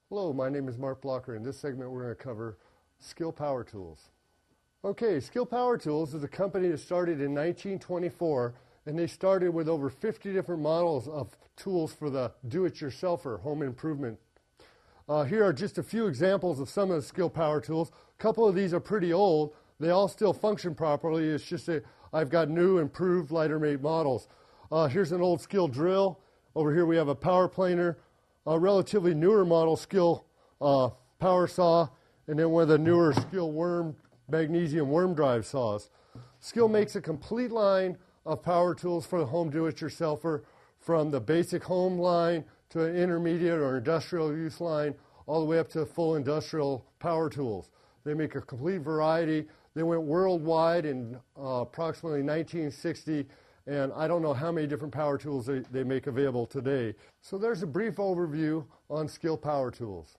Hello, my name is Mark Blocker. In this segment we're going to cover Skil Power Tools. Okay, Skil Power Tools is a company that started in 1924, and they started with over 50 different models of tools for the do-it-yourselfer home improvement. Here are just a few examples of some of the Skil Power Tools. A couple of these are pretty old. They all still function properly. It's just that I've got new, improved, lighter-weight models. Here's an old Skil drill. Over here we have a power planer, a relatively newer model Skil power saw, and then one of the newer Skil magnesium worm drive saws. Skil makes a complete line of power tools for the home do-it-yourselfer, from the basic home line to an intermediate or industrial use line, all the way up to full industrial power tools. They make a complete variety. They went worldwide in approximately 1960, and I don't know how many different power tools they make available today. So there's a brief overview on Skil Power Tools.